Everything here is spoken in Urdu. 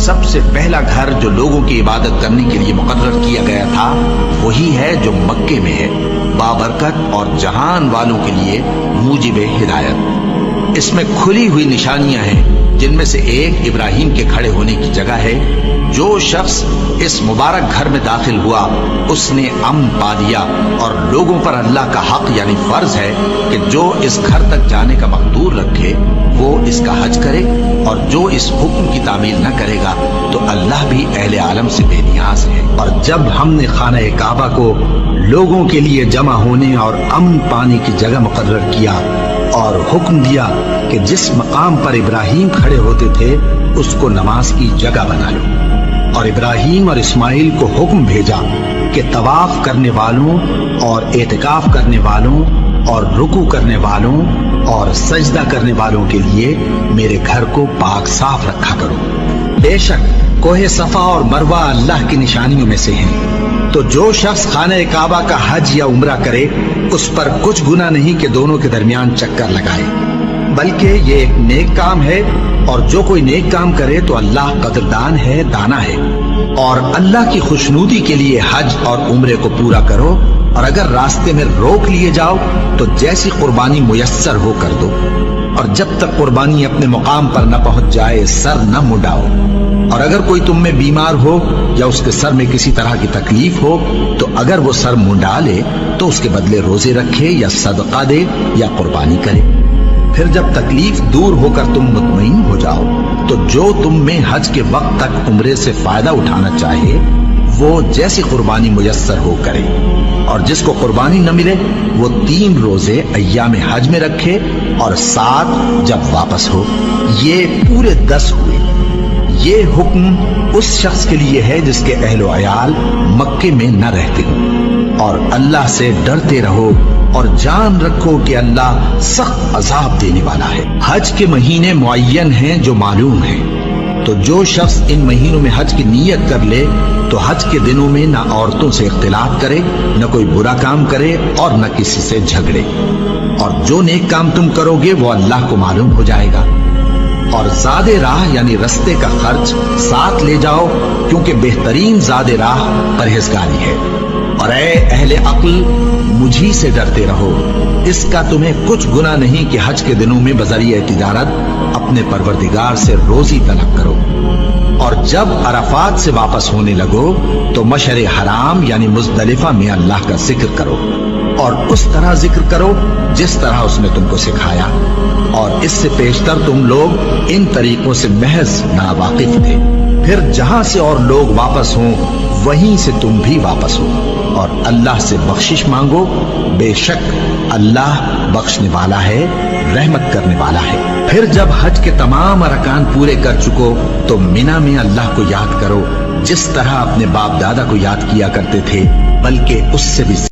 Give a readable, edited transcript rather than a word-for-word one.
سب سے پہلا گھر جو لوگوں کی عبادت کرنے کے لیے مقرر کیا گیا تھا وہی ہے جو مکے میں ہے، بابرکت اور جہان والوں کے لیے موجب ہدایت۔ اس میں کھلی ہوئی نشانیاں ہیں، جن میں سے ایک ابراہیم کے کھڑے ہونے کی جگہ ہے۔ جو شخص اس مبارک گھر میں داخل ہوا اس نے امن پا لیا، اور لوگوں پر اللہ کا حق یعنی فرض ہے کہ جو اس گھر تک جانے کا مقدور رکھے وہ اس کا حج کرے، اور جو اس حکم کی تعمیل نہ کرے گا تو اللہ بھی اہل عالم سے بے نیاز ہے۔ اور جب ہم نے خانہ کعبہ کو لوگوں کے لیے جمع ہونے اور امن پانے کی جگہ مقرر کیا اور حکم دیا کہ جس مقام پر ابراہیم کھڑے ہوتے تھے اس کو نماز کی جگہ بنا لو، اور ابراہیم اور اسماعیل کو حکم بھیجا کہ طواف کرنے والوں اور اعتکاف کرنے والوں اور رکوع کرنے والوں اور سجدہ کرنے والوں کے لیے میرے گھر کو پاک صاف رکھا کرو۔ بے شک کوہ صفا اور مروہ اللہ کی نشانیوں میں سے ہیں، تو جو شخص خانہ کعبہ کا حج یا عمرہ کرے اس پر کچھ گناہ نہیں کہ دونوں کے درمیان چکر لگائے، بلکہ یہ ایک نیک کام ہے، اور جو کوئی نیک کام کرے تو اللہ قدردان ہے، دانا ہے۔ اور اللہ کی خوشنودی کے لیے حج اور عمرے کو پورا کرو، اور اگر راستے میں روک لیے جاؤ تو جیسی قربانی میسر ہو کر دو، اور جب تک قربانی اپنے مقام پر نہ پہنچ جائے سر نہ منڈاؤ۔ اور اگر کوئی تم میں بیمار ہو یا اس کے سر میں کسی طرح کی تکلیف ہو تو اگر وہ سر منڈا لے تو اس کے بدلے روزے رکھے یا صدقہ دے یا قربانی کرے۔ پھر جب تکلیف دور ہو کر تم مطمئن ہو جاؤ تو جو تم میں حج کے وقت تک عمرے سے فائدہ اٹھانا چاہے وہ جیسی قربانی میسر ہو کرے، اور جس کو قربانی نہ ملے وہ 3 روزے ایام حج میں رکھے اور 7 جب واپس ہو۔ یہ پورے 10 ہوئے۔ یہ حکم اس شخص کے لیے ہے جس کے اہل و عیال مکے میں نہ رہتے ہوں، اور اللہ سے ڈرتے رہو اور جان رکھو کہ اللہ سخت عذاب دینے والا ہے۔ حج کے مہینے معین ہیں جو معلوم ہیں، تو جو شخص ان مہینوں میں حج کی نیت کر لے تو حج کے دنوں میں نہ عورتوں سے اختلاط کرے، نہ کوئی برا کام کرے اور نہ کسی سے جھگڑے، اور جو نیک کام تم کرو گے وہ اللہ کو معلوم ہو جائے گا۔ اور زاد راہ یعنی رستے کا خرچ ساتھ لے جاؤ، کیونکہ بہترین زاد راہ پرہیزگاری ہے۔ اور اے اہل عقل، مجھی سے ڈرتے رہو، اس کا تمہیں کچھ گناہ نہیں کہ حج کے دنوں میں بذریعہ تجارت اپنے پروردگار سے روزی طلب کرو۔ اور جب عرفات سے واپس ہونے لگو تو مشعر حرام یعنی مزدلفہ میں اللہ کا ذکر کرو، اور اس طرح ذکر کرو جس طرح اس نے تم کو سکھایا، اور اس سے پیشتر تم لوگ ان طریقوں سے محض ناواقف تھے۔ پھر جہاں سے اور لوگ واپس ہوں وہیں سے تم بھی واپس ہو، اور اللہ سے بخشش مانگو، بے شک اللہ بخشنے والا ہے، رحمت کرنے والا ہے۔ پھر جب حج کے تمام ارکان پورے کر چکو تو مینا میں اللہ کو یاد کرو جس طرح اپنے باپ دادا کو یاد کیا کرتے تھے، بلکہ اس سے بھی